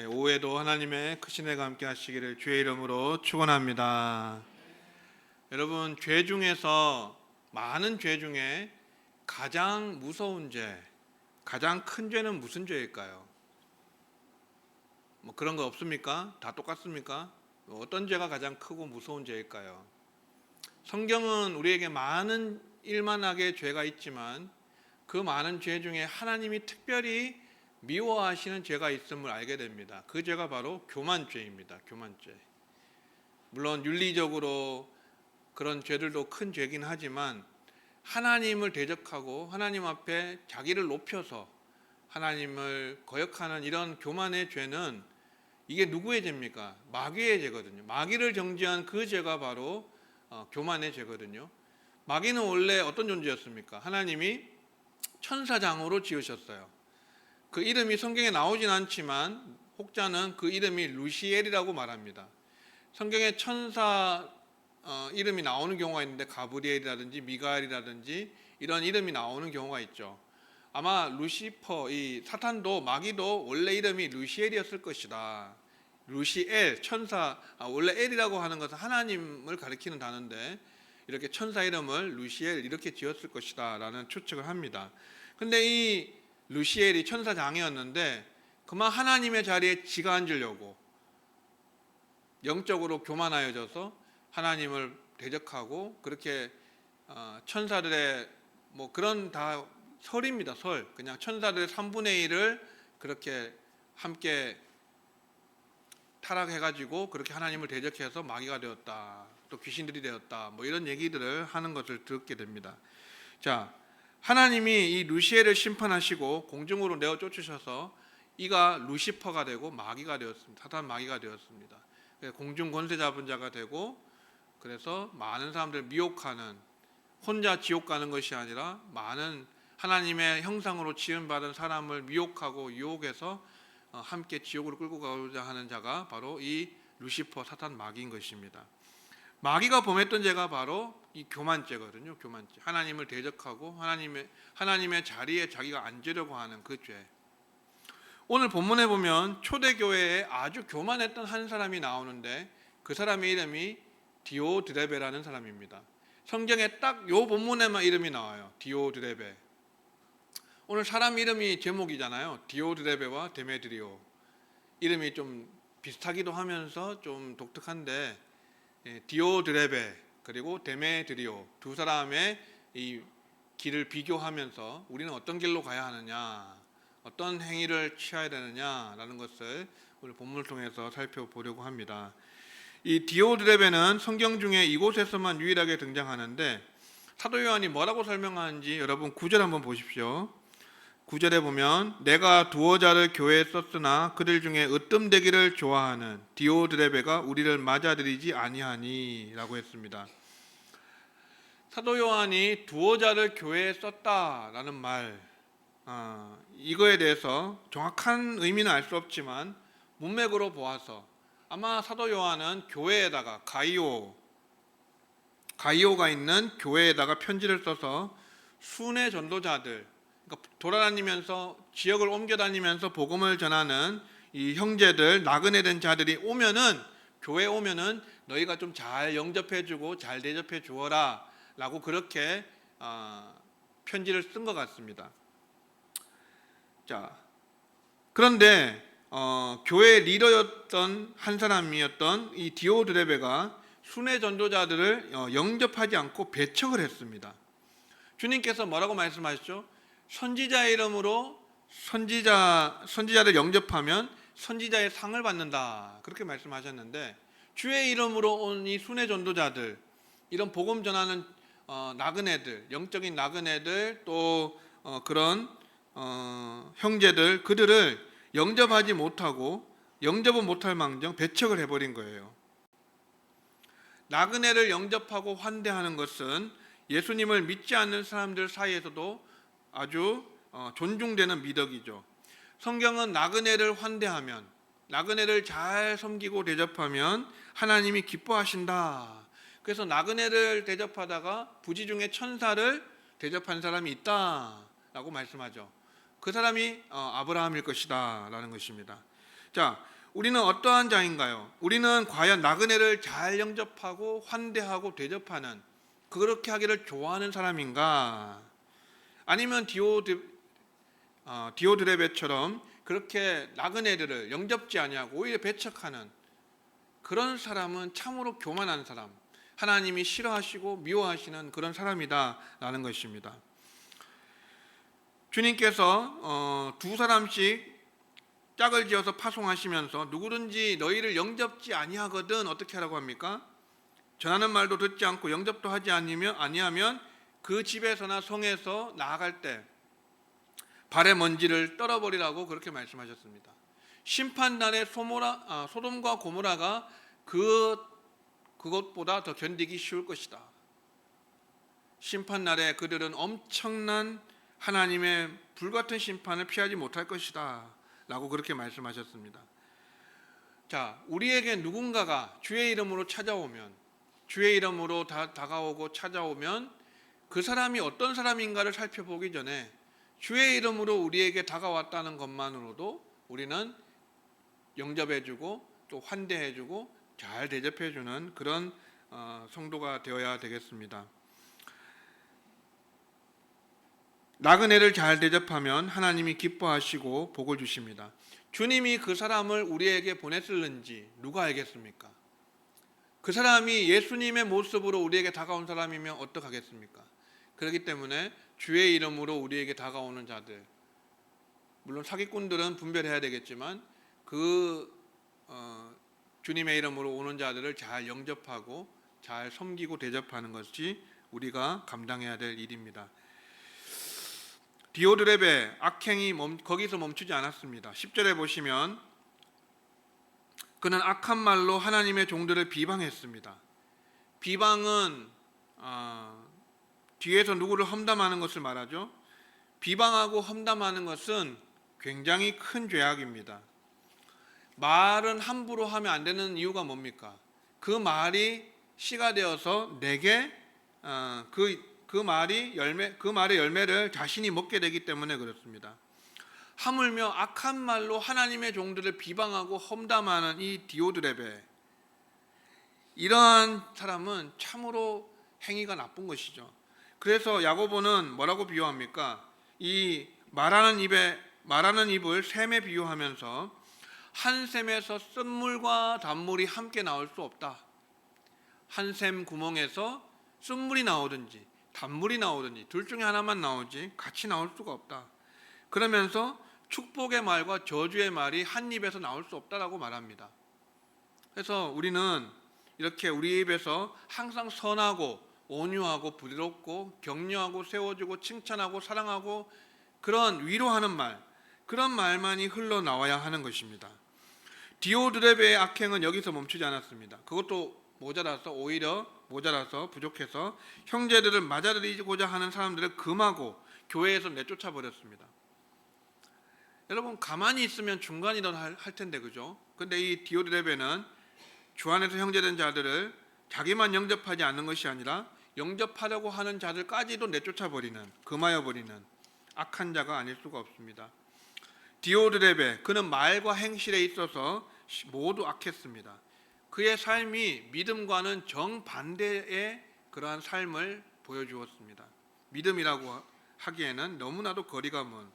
오후에도 하나님의 크신 애가 함께 하시기를 주의 이름으로 축원합니다. 여러분, 죄 중에서 많은 죄 중에 가장 무서운 죄, 가장 큰 죄는 무슨 죄일까요? 뭐 그런 거 없습니까? 다 똑같습니까? 어떤 죄가 가장 크고 무서운 죄일까요? 성경은 우리에게 많은 일만하게 죄가 있지만 그 많은 죄 중에 하나님이 특별히 미워하시는 죄가 있음을 알게 됩니다. 그 죄가 바로 교만죄입니다. 교만죄. 물론 윤리적으로 그런 죄들도 큰 죄긴 하지만 하나님을 대적하고 하나님 앞에 자기를 높여서 하나님을 거역하는 이런 교만의 죄는 이게 누구의 죄입니까? 마귀의 죄거든요. 마귀를 정죄한 그 죄가 바로 교만의 죄거든요. 마귀는 원래 어떤 존재였습니까? 하나님이 천사장으로 지으셨어요. 그 이름이 성경에 나오진 않지만 혹자는 그 이름이 루시엘이라고 말합니다. 성경에 천사 이름이 나오는 경우가 있는데 가브리엘이라든지 미가엘이라든지 이런 이름이 나오는 경우가 있죠. 아마 루시퍼, 이 사탄도 마귀도 원래 이름이 루시엘이었을 것이다. 루시엘, 천사, 원래 엘이라고 하는 것은 하나님을 가리키는 단어인데 이렇게 천사 이름을 루시엘 이렇게 지었을 것이다 라는 추측을 합니다. 근데 이 루시엘이 천사장이었는데 그만 하나님의 자리에 지가 앉으려고 영적으로 교만하여져서 하나님을 대적하고 그렇게 천사들의 뭐 그런 다 설입니다. 설. 그냥 천사들의 3분의 1을 그렇게 함께 타락해가지고 그렇게 하나님을 대적해서 마귀가 되었다. 또 귀신들이 되었다. 뭐 이런 얘기들을 하는 것을 듣게 됩니다. 자, 하나님이 이 루시엘을 심판하시고 공중으로 내어 쫓으셔서 이가 루시퍼가 되고 마귀가 되었습니다. 사탄 마귀가 되었습니다. 공중 권세 잡은 자가 되고 그래서 많은 사람들 미혹하는 혼자 지옥 가는 것이 아니라 많은 하나님의 형상으로 지음받은 사람을 미혹하고 유혹해서 함께 지옥으로 끌고 가고자 하는 자가 바로 이 루시퍼 사탄 마귀인 것입니다. 마귀가 범했던 죄가 바로 이 교만죄거든요. 교만죄. 하나님을 대적하고 하나님의 자리에 자기가 앉으려고 하는 그 죄. 오늘 본문에 보면 초대교회에 아주 교만했던 한 사람이 나오는데 그 사람의 이름이 디오드레베라는 사람입니다. 성경에 딱 요 본문에만 이름이 나와요. 디오드레베. 오늘 사람 이름이 제목이잖아요. 디오드레베와 데메드리오. 이름이 좀 비슷하기도 하면서 좀 독특한데 디오드레베 그리고 데메드리오 두 사람의 이 길을 비교하면서 우리는 어떤 길로 가야 하느냐, 어떤 행위를 취해야 되느냐라는 것을 오늘 본문을 통해서 살펴보려고 합니다. 이 디오드레베는 성경 중에 이곳에서만 유일하게 등장하는데 사도 요한이 뭐라고 설명하는지 여러분 9절 한번 보십시오. 9절에 보면 내가 두어 자를 교회에 썼으나 그들 중에 으뜸되기를 좋아하는 디오드레베가 우리를 맞아들이지 아니하니 라고 했습니다. 사도 요한이 두어 자를 교회에 썼다라는 말, 이거에 대해서 정확한 의미는 알 수 없지만 문맥으로 보아서 아마 사도 요한은 교회에다가 가이오가 있는 교회에다가 편지를 써서 순회 전도자들, 그러니까 돌아다니면서 지역을 옮겨다니면서 복음을 전하는 이 형제들, 나그네 된 자들이 오면은 교회에 오면은 너희가 좀 잘 영접해주고 잘 대접해 주어라 라고 그렇게 편지를 쓴 것 같습니다. 자, 그런데 교회 리더였던 한 사람이었던 이 디오드레베가 순회 전도자들을 영접하지 않고 배척을 했습니다. 주님께서 뭐라고 말씀하셨죠? 선지자의 이름으로 선지자를 영접하면 선지자의 상을 받는다 그렇게 말씀하셨는데 주의 이름으로 온 이 순회 전도자들, 이런 복음 전하는 나그네들, 영적인 나그네들 또 그런 형제들, 그들을 영접하지 못하고 영접은 못할 망정 배척을 해버린 거예요. 나그네를 영접하고 환대하는 것은 예수님을 믿지 않는 사람들 사이에서도 아주 존중되는 미덕이죠. 성경은 나그네를 환대하면, 나그네를 잘 섬기고 대접하면 하나님이 기뻐하신다. 그래서 나그네를 대접하다가 부지 중에 천사를 대접한 사람이 있다라고 말씀하죠. 그 사람이 아브라함일 것이다 라는 것입니다. 자, 우리는 어떠한 자인가요? 우리는 과연 나그네를 잘 영접하고 환대하고 대접하는, 그렇게 하기를 좋아하는 사람인가? 아니면 디오드레베처럼 그렇게 나그네들을 영접지 아니하고 오히려 배척하는 그런 사람은 참으로 교만한 사람, 하나님이 싫어하시고 미워하시는 그런 사람이다라는 것입니다. 주님께서 두 사람씩 짝을 지어서 파송하시면서 누구든지 너희를 영접지 아니하거든 어떻게 하라고 합니까? 전하는 말도 듣지 않고 영접도 하지 아니하면 그 집에서나 성에서 나아갈 때 발의 먼지를 떨어버리라고 그렇게 말씀하셨습니다. 심판날에 소돔과 고모라가 그것보다 더 견디기 쉬울 것이다. 심판날에 그들은 엄청난 하나님의 불같은 심판을 피하지 못할 것이다 라고 그렇게 말씀하셨습니다. 자, 우리에게 누군가가 주의 이름으로 찾아오면, 주의 이름으로 다가오고 찾아오면 그 사람이 어떤 사람인가를 살펴보기 전에 주의 이름으로 우리에게 다가왔다는 것만으로도 우리는 영접해주고 또 환대해주고 잘 대접해주는 그런 성도가 되어야 되겠습니다. 나그네를 잘 대접하면 하나님이 기뻐하시고 복을 주십니다. 주님이 그 사람을 우리에게 보냈을는지 누가 알겠습니까? 그 사람이 예수님의 모습으로 우리에게 다가온 사람이면 어떡하겠습니까? 그렇기 때문에 주의 이름으로 우리에게 다가오는 자들, 물론 사기꾼들은 분별해야 되겠지만 주님의 이름으로 오는 자들을 잘 영접하고 잘 섬기고 대접하는 것이 우리가 감당해야 될 일입니다. 디오드렙의 악행이 거기서 멈추지 않았습니다. 10절에 보시면 그는 악한 말로 하나님의 종들을 비방했습니다. 비방은 뒤에서 누구를 험담하는 것을 말하죠. 비방하고 험담하는 것은 굉장히 큰 죄악입니다. 말은 함부로 하면 안 되는 이유가 뭡니까? 그 말이 씨가 되어서 내게 그 말의 열매를 자신이 먹게 되기 때문에 그렇습니다. 하물며 악한 말로 하나님의 종들을 비방하고 험담하는 이 디오드레베, 이러한 사람은 참으로 행위가 나쁜 것이죠. 그래서 야고보는 뭐라고 비유합니까? 이 말하는 입을 샘에 비유하면서 한 샘에서 쓴물과 단물이 함께 나올 수 없다. 한 샘 구멍에서 쓴물이 나오든지 단물이 나오든지 둘 중에 하나만 나오지 같이 나올 수가 없다. 그러면서 축복의 말과 저주의 말이 한 입에서 나올 수 없다라고 말합니다. 그래서 우리는 이렇게 우리 입에서 항상 선하고 온유하고 부드럽고 격려하고 세워주고 칭찬하고 사랑하고 그런 위로하는 말, 그런 말만이 흘러나와야 하는 것입니다. 디오드레베의 악행은 여기서 멈추지 않았습니다. 그것도 오히려 모자라서 부족해서 형제들을 맞아들이고자 하는 사람들을 금하고 교회에서 내쫓아 버렸습니다. 여러분, 가만히 있으면 중간이라도 할 텐데, 그죠? 근데 이 디오드레베는 주 안에서 형제된 자들을 자기만 영접하지 않는 것이 아니라 영접하려고 하는 자들까지도 내쫓아 버리는, 금하여 버리는 악한 자가 아닐 수가 없습니다. 디오드레베, 그는 말과 행실에 있어서 모두 악했습니다. 그의 삶이 믿음과는 정반대의 그러한 삶을 보여주었습니다. 믿음이라고 하기에는 너무나도 거리가 먼,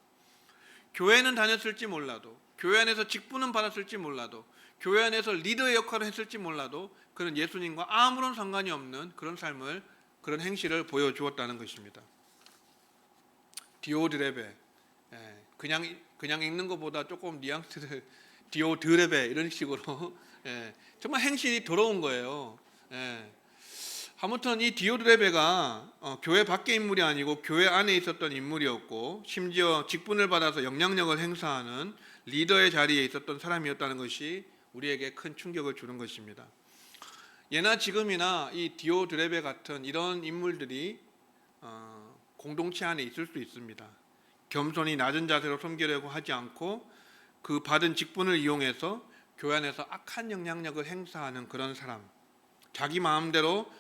교회는 다녔을지 몰라도, 교회 안에서 직분은 받았을지 몰라도, 교회 안에서 리더의 역할을 했을지 몰라도 그는 예수님과 아무런 상관이 없는 그런 삶을, 그런 행실을 보여주었다는 것입니다. 디오드레베, 그냥 읽는 것보다 조금 뉘앙스를 디오드레베 이런 식으로 정말 행실이 더러운 거예요. 아무튼 이 디오드레베가 교회 밖의 인물이 아니고 교회 안에 있었던 인물이었고, 심지어 직분을 받아서 영향력을 행사하는 리더의 자리에 있었던 사람이었다는 것이 우리에게 큰 충격을 주는 것입니다. 예나 지금이나 이 디오드레베 같은 이런 인물들이 공동체 안에 있을 수 있습니다. 겸손히 낮은 자세로 섬기려고 하지 않고 그 받은 직분을 이용해서 교회 안에서 악한 영향력을 행사하는 그런 사람, 자기 마음대로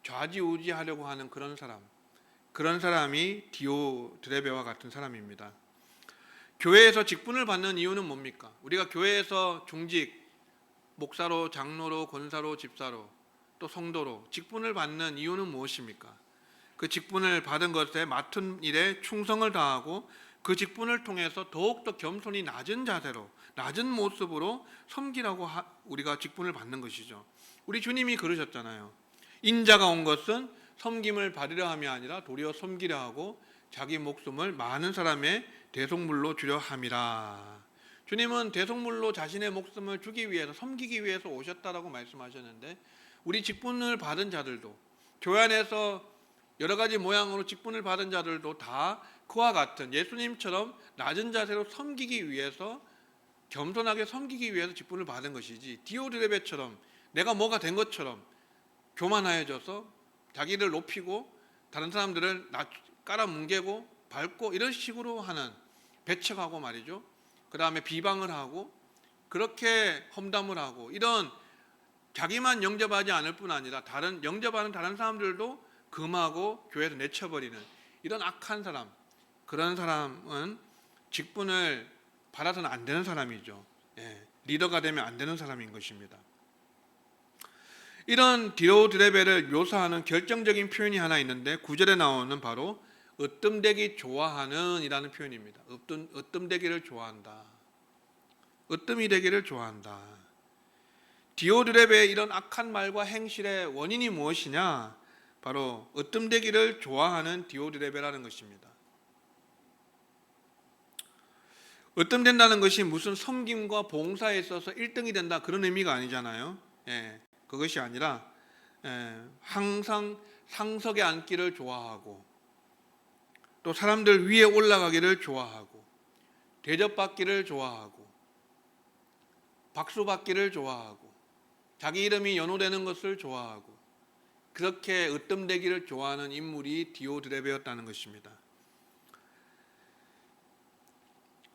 좌지우지하려고 하는 그런 사람이 디오드레베와 같은 사람입니다. 교회에서 직분을 받는 이유는 뭡니까? 우리가 교회에서 중직, 목사로, 장로로, 권사로, 집사로, 또 성도로 직분을 받는 이유는 무엇입니까? 그 직분을 받은 것에 맡은 일에 충성을 다하고 그 직분을 통해서 더욱더 겸손히 낮은 자세로, 낮은 모습으로 섬기라고 우리가 직분을 받는 것이죠. 우리 주님이 그러셨잖아요. 인자가 온 것은 섬김을 받으려 함이 아니라 도리어 섬기려 하고 자기 목숨을 많은 사람의 대속물로 주려 함이라. 주님은 대속물로 자신의 목숨을 주기 위해서, 섬기기 위해서 오셨다라고 말씀하셨는데, 우리 직분을 받은 자들도, 교회 안에서 여러 가지 모양으로 직분을 받은 자들도 다 그와 같은 예수님처럼 낮은 자세로 섬기기 위해서, 겸손하게 섬기기 위해서 직분을 받은 것이지, 디오드레베처럼 내가 뭐가 된 것처럼 교만하여져서 자기를 높이고 다른 사람들을 깔아뭉개고 밟고 이런 식으로 하는, 배척하고 말이죠. 그 다음에 비방을 하고 그렇게 험담을 하고, 이런 자기만 영접하지 않을 뿐 아니라 다른 영접하는 다른 사람들도 금하고 교회에서 내쳐버리는 이런 악한 사람, 그런 사람은 직분을 받아서는 안 되는 사람이죠. 리더가 되면 안 되는 사람인 것입니다. 이런 디오드레베를 묘사하는 결정적인 표현이 하나 있는데 9절에 나오는 바로 으뜸되기 좋아하는 이라는 표현입니다. 으뜸되기를 좋아한다. 으뜸이 되기를 좋아한다. 디오드레베의 이런 악한 말과 행실의 원인이 무엇이냐? 바로 으뜸되기를 좋아하는 디오드레베라는 것입니다. 으뜸된다는 것이 무슨 섬김과 봉사에 있어서 1등이 된다 그런 의미가 아니잖아요. 그것이 아니라 항상 상석에 앉기를 좋아하고, 또 사람들 위에 올라가기를 좋아하고, 대접받기를 좋아하고, 박수받기를 좋아하고, 자기 이름이 연호되는 것을 좋아하고, 그렇게 으뜸되기를 좋아하는 인물이 디오드레베였다는 것입니다.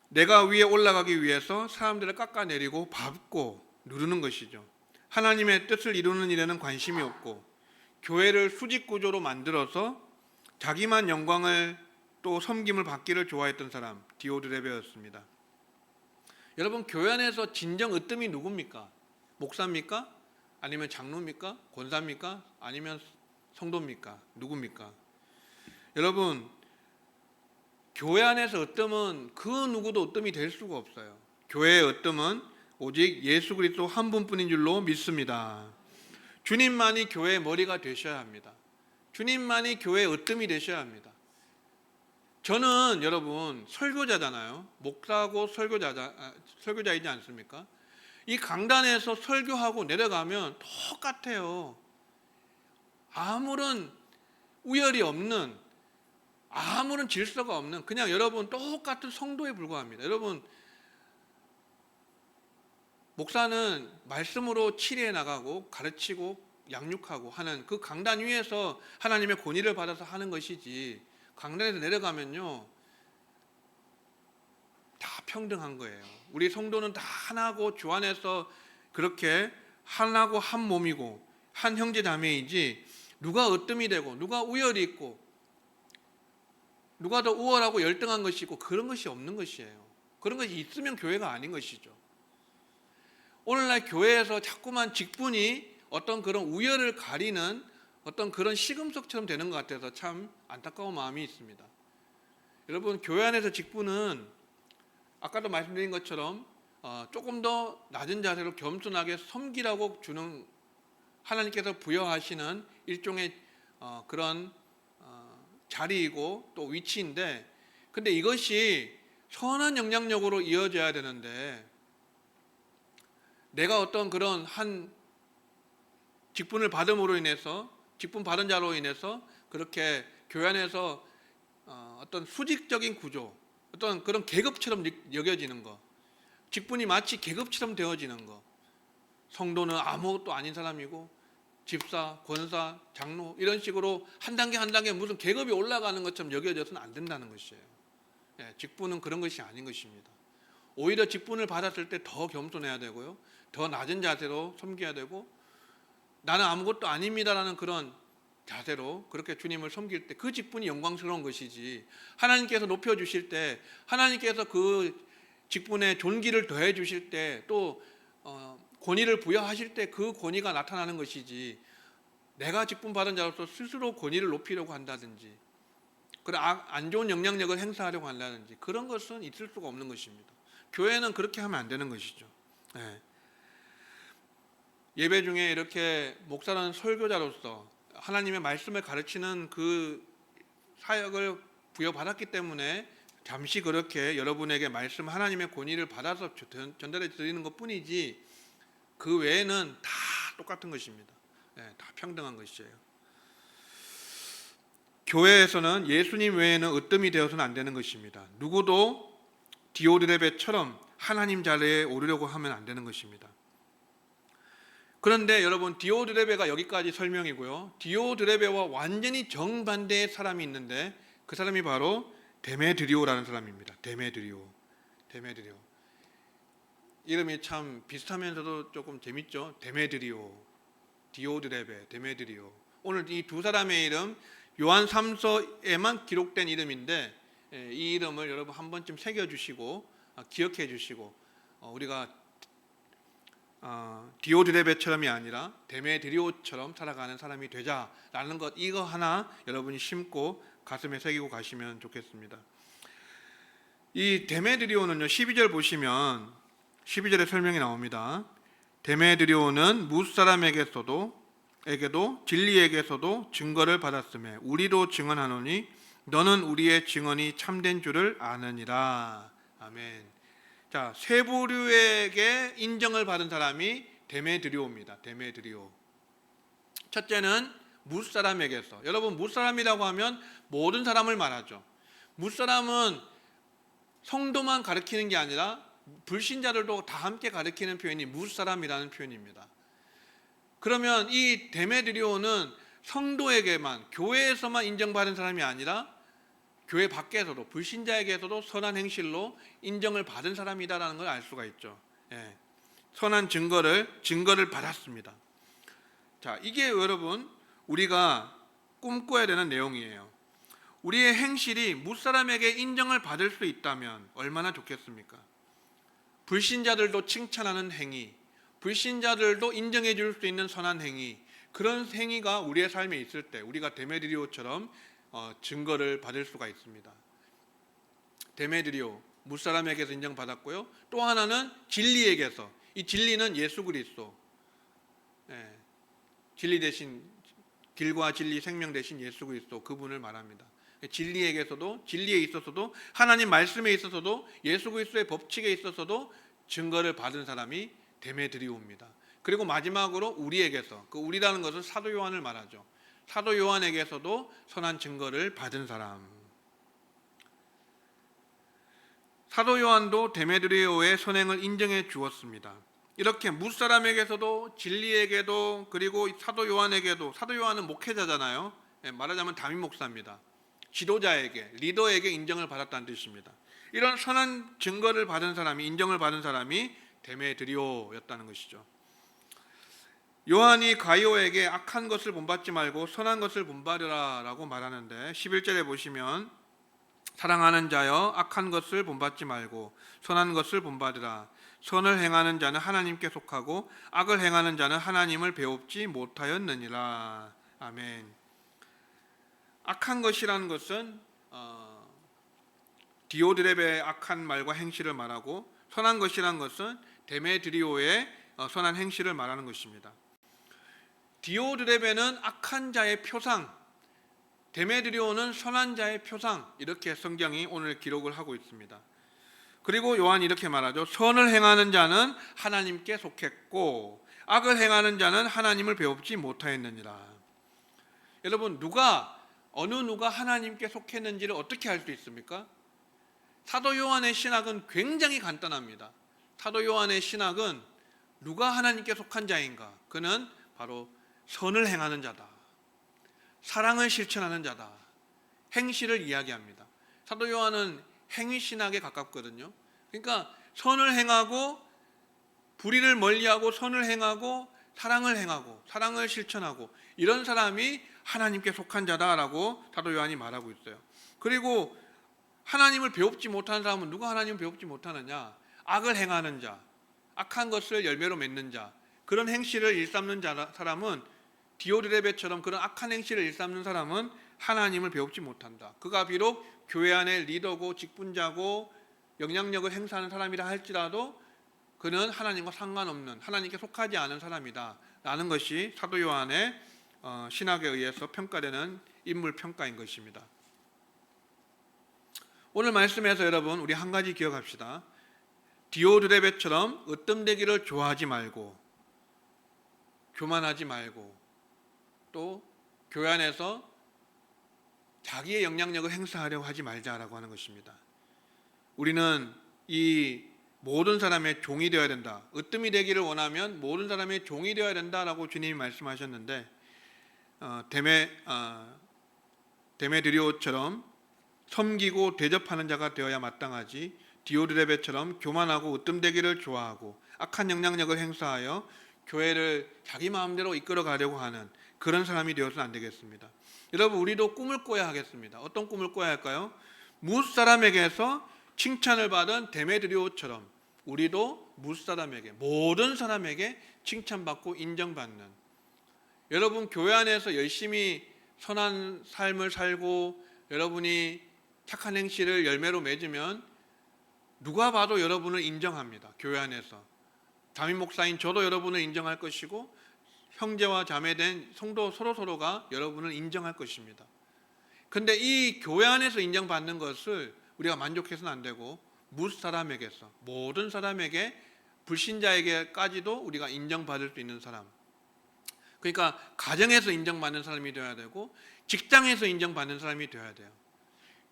내가 위에 올라가기 위해서 사람들을 깎아내리고 밟고 누르는 것이죠. 하나님의 뜻을 이루는 일에는 관심이 없고 교회를 수직구조로 만들어서 자기만 영광을 또 섬김을 받기를 좋아했던 사람, 디오드레베였습니다. 여러분, 교회 안에서 진정 으뜸이 누굽니까? 목사입니까? 아니면 장로입니까? 권사입니까? 아니면 성도입니까? 누굽니까? 여러분, 교회 안에서 으뜸은 그 누구도 으뜸이 될 수가 없어요. 교회의 으뜸은 오직 예수 그리스도 한 분뿐인 줄로 믿습니다. 주님만이 교회의 머리가 되셔야 합니다. 주님만이 교회의 으뜸이 되셔야 합니다. 저는 여러분 설교자잖아요. 목사고 설교자이지 않습니까? 이 강단에서 설교하고 내려가면 똑같아요. 아무런 우열이 없는, 아무런 질서가 없는, 그냥 여러분 똑같은 성도에 불과합니다. 여러분, 목사는 말씀으로 치리해 나가고 가르치고 양육하고 하는 그 강단 위에서 하나님의 권위를 받아서 하는 것이지, 강단에서 내려가면요 다 평등한 거예요. 우리 성도는 다 하나고 주 안에서 그렇게 하나고 한 몸이고 한 형제 자매이지, 누가 으뜸이 되고 누가 우열이 있고 누가 더 우월하고 열등한 것이 있고 그런 것이 없는 것이에요. 그런 것이 있으면 교회가 아닌 것이죠. 오늘날 교회에서 자꾸만 직분이 어떤 그런 우열을 가리는 어떤 그런 시금석처럼 되는 것 같아서 참 안타까운 마음이 있습니다. 여러분, 교회 안에서 직분은 아까도 말씀드린 것처럼 조금 더 낮은 자세로 겸손하게 섬기라고 주는, 하나님께서 부여하시는 일종의 그런 자리이고 또 위치인데, 근데 이것이 선한 영향력으로 이어져야 되는데, 내가 어떤 그런 한 직분을 받음으로 인해서, 직분 받은 자로 인해서 그렇게 교회 안에서 어떤 수직적인 구조, 어떤 그런 계급처럼 여겨지는 거, 직분이 마치 계급처럼 되어지는 거, 성도는 아무것도 아닌 사람이고 집사, 권사, 장로 이런 식으로 한 단계 한 단계 무슨 계급이 올라가는 것처럼 여겨져서는 안 된다는 것이에요. 직분은 그런 것이 아닌 것입니다. 오히려 직분을 받았을 때 더 겸손해야 되고요, 더 낮은 자세로 섬겨야 되고, 나는 아무것도 아닙니다라는 그런 자세로 그렇게 주님을 섬길 때 그 직분이 영광스러운 것이지, 하나님께서 높여주실 때, 하나님께서 그 직분에 존귀를 더해 주실 때, 또 권위를 부여하실 때 그 권위가 나타나는 것이지, 내가 직분 받은 자로서 스스로 권위를 높이려고 한다든지 그런 안 좋은 영향력을 행사하려고 한다든지 그런 것은 있을 수가 없는 것입니다. 교회는 그렇게 하면 안 되는 것이죠. 네. 예배 중에 이렇게 목사는 설교자로서 하나님의 말씀을 가르치는 그 사역을 부여받았기 때문에 잠시 그렇게 여러분에게 말씀, 하나님의 권위를 받아서 전달해 드리는 것 뿐이지, 그 외에는 다 똑같은 것입니다. 다 평등한 것이에요. 교회에서는 예수님 외에는 으뜸이 되어서는 안 되는 것입니다. 누구도 디오드레베처럼 하나님 자리에 오르려고 하면 안 되는 것입니다. 그런데 여러분, 디오드레베가 여기까지 설명이고요. 디오드레베와 완전히 정반대의 사람이 있는데 그 사람이 바로 데메드리오라는 사람입니다. 데메드리오. 이름이 참 비슷하면서도 조금 재밌죠. 데메드리오, 디오드레베, 데메드리오. 오늘 이 두 사람의 이름 요한 3서에만 기록된 이름인데, 이 이름을 여러분 한 번쯤 새겨주시고 기억해 주시고, 우리가 디오드레베처럼이 아니라 데메드리오처럼 살아가는 사람이 되자라는 것, 이거 하나 여러분이 심고 가슴에 새기고 가시면 좋겠습니다. 이 데메드리오는요, 12절 보시면 12절에 설명이 나옵니다. 데메드리오는 무사람에게도 진리에게서도 증거를 받았으며 우리도 증언하노니 너는 우리의 증언이 참된 줄을 아느니라. 아멘. 자, 세 부류에게 인정을 받은 사람이 데메드리오입니다. 데메드리오. 첫째는 무사람에게서. 여러분, 무사람이라고 하면 모든 사람을 말하죠. 무사람은 성도만 가리키는 게 아니라 불신자들도 다 함께 가리키는 표현이 무사람이라는 표현입니다. 그러면 이 데메드리오는 성도에게만, 교회에서만 인정받은 사람이 아니라 교회 밖에서도, 불신자에게서도 선한 행실로 인정을 받은 사람이다라는 걸 알 수가 있죠. 선한 증거를 받았습니다. 자, 이게 여러분 우리가 꿈꿔야 되는 내용이에요. 우리의 행실이 무사람에게 인정을 받을 수 있다면 얼마나 좋겠습니까? 불신자들도 칭찬하는 행위, 불신자들도 인정해 줄 수 있는 선한 행위, 그런 행위가 우리의 삶에 있을 때 우리가 데메드리오처럼 증거를 받을 수가 있습니다. 데메드리오, 무사람에게서 인정받았고요. 또 하나는 진리에게서, 이 진리는 예수 그리스도, 진리 대신, 길과 진리 생명 대신 예수 그리스도, 그분을 말합니다. 진리에게서도, 진리에 있어서도, 하나님 말씀에 있어서도, 예수 그리스도의 법칙에 있어서도 증거를 받은 사람이 데메드리오입니다. 그리고 마지막으로 우리에게서, 그 우리라는 것은 사도 요한을 말하죠. 사도 요한에게서도 선한 증거를 받은 사람. 사도 요한도 데메드리오의 선행을 인정해 주었습니다. 이렇게 무사람에게서도, 진리에게도, 그리고 사도 요한에게도, 사도 요한은 목회자잖아요. 말하자면 담임 목사입니다. 지도자에게, 리더에게 인정을 받았다는 뜻입니다. 이런 선한 증거를 받은 사람이, 인정을 받은 사람이 데메드리오였다는 것이죠. 요한이 가이오에게 악한 것을 본받지 말고 선한 것을 본받으라 라고 말하는데, 11절에 보시면 사랑하는 자여 악한 것을 본받지 말고 선한 것을 본받으라. 선을 행하는 자는 하나님께 속하고 악을 행하는 자는 하나님을 배웁지 못하였느니라. 아멘. 악한 것이라는 것은 디오드레베의 악한 말과 행실을 말하고, 선한 것이라는 것은 데메드리오의 선한 행실을 말하는 것입니다. 디오드레베는 악한 자의 표상, 데메드리오는 선한 자의 표상, 이렇게 성경이 오늘 기록을 하고 있습니다. 그리고 요한이 이렇게 말하죠. 선을 행하는 자는 하나님께 속했고 악을 행하는 자는 하나님을 배웁지 못하였느니라. 여러분, 어느 누가 하나님께 속했는지를 어떻게 알 수 있습니까? 사도 요한의 신학은 굉장히 간단합니다. 사도 요한의 신학은 누가 하나님께 속한 자인가? 그는 바로 선을 행하는 자다, 사랑을 실천하는 자다, 행실을 이야기합니다. 사도 요한은 행위신학에 가깝거든요. 그러니까 선을 행하고 불의를 멀리하고 선을 행하고 사랑을 행하고 사랑을 실천하고, 이런 사람이 하나님께 속한 자다라고 사도 요한이 말하고 있어요. 그리고 하나님을 배웁지 못하는 사람은 누가 하나님을 배웁지 못하느냐? 악을 행하는 자, 악한 것을 열매로 맺는 자, 그런 행실을 일삼는 사람은 디오드레베처럼 그런 악한 행실을 일삼는 사람은 하나님을 배웁지 못한다. 그가 비록 교회 안의 리더고 직분자고 영향력을 행사하는 사람이라 할지라도 그는 하나님과 상관없는, 하나님께 속하지 않은 사람이다 라는 것이 사도 요한의 신학에 의해서 평가되는 인물 평가인 것입니다. 오늘 말씀에서 여러분 우리 한 가지 기억합시다. 디오드레베처럼 으뜸되기를 좋아하지 말고, 교만하지 말고, 또 교회 안에서 자기의 영향력을 행사하려고 하지 말자라고 하는 것입니다. 우리는 이 모든 사람의 종이 되어야 된다. 으뜸이 되기를 원하면 모든 사람의 종이 되어야 된다라고 주님이 말씀하셨는데, 데메드리오처럼 섬기고 대접하는 자가 되어야 마땅하지, 디오드레베처럼 교만하고 으뜸되기를 좋아하고 악한 영향력을 행사하여 교회를 자기 마음대로 이끌어 가려고 하는 그런 사람이 되어서는 안 되겠습니다. 여러분, 우리도 꿈을 꿔야 하겠습니다. 어떤 꿈을 꿔야 할까요? 무사람에게서 칭찬을 받은 데메드리오처럼 우리도 무사람에게, 모든 사람에게 칭찬받고 인정받는, 여러분 교회 안에서 열심히 선한 삶을 살고 여러분이 착한 행실을 열매로 맺으면 누가 봐도 여러분을 인정합니다. 교회 안에서 담임 목사인 저도 여러분을 인정할 것이고 형제와 자매된 성도 서로가 여러분을 인정할 것입니다. 그런데 이 교회 안에서 인정받는 것을 우리가 만족해서는 안 되고 무사람에게서, 모든 사람에게, 불신자에게까지도 우리가 인정받을 수 있는 사람, 그러니까 가정에서 인정받는 사람이 되어야 되고 직장에서 인정받는 사람이 되어야 돼요.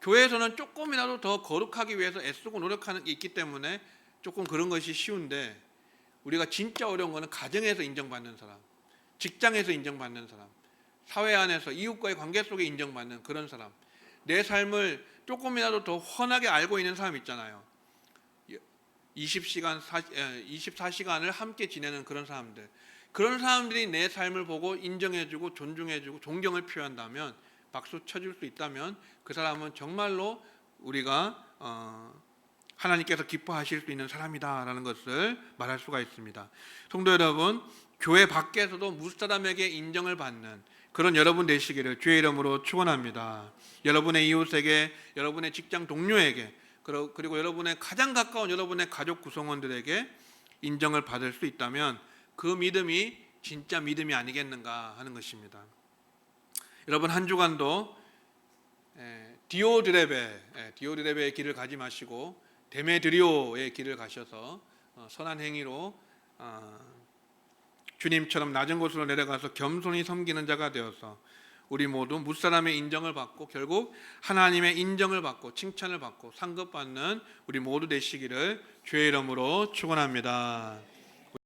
교회에서는 조금이라도 더 거룩하기 위해서 애쓰고 노력하는 게 있기 때문에 조금 그런 것이 쉬운데, 우리가 진짜 어려운 것은 가정에서 인정받는 사람, 직장에서 인정받는 사람, 사회 안에서 이웃과의 관계 속에 인정받는 그런 사람, 내 삶을 조금이라도 더 훤하게 알고 있는 사람 있잖아요. 24시간을 함께 지내는 그런 사람들, 그런 사람들이 내 삶을 보고 인정해주고 존중해주고 존경을 표한다면, 박수 쳐줄 수 있다면 그 사람은 정말로 우리가 하나님께서 기뻐하실 수 있는 사람이다라는 것을 말할 수가 있습니다. 성도 여러분, 교회 밖에서도 무사람에게 인정을 받는 그런 여러분 되시기를 주의 이름으로 축원합니다. 여러분의 이웃에게, 여러분의 직장 동료에게, 그리고 여러분의 가장 가까운 여러분의 가족 구성원들에게 인정을 받을 수 있다면 그 믿음이 진짜 믿음이 아니겠는가 하는 것입니다. 여러분, 한 주간도 디오드레베의 길을 가지 마시고 데메드리오의 길을 가셔서 선한 행위로 주님처럼 낮은 곳으로 내려가서 겸손히 섬기는 자가 되어서 우리 모두 무사람의 인정을 받고 결국 하나님의 인정을 받고 칭찬을 받고 상급받는 우리 모두 되시기를 주의 이름으로 축원합니다.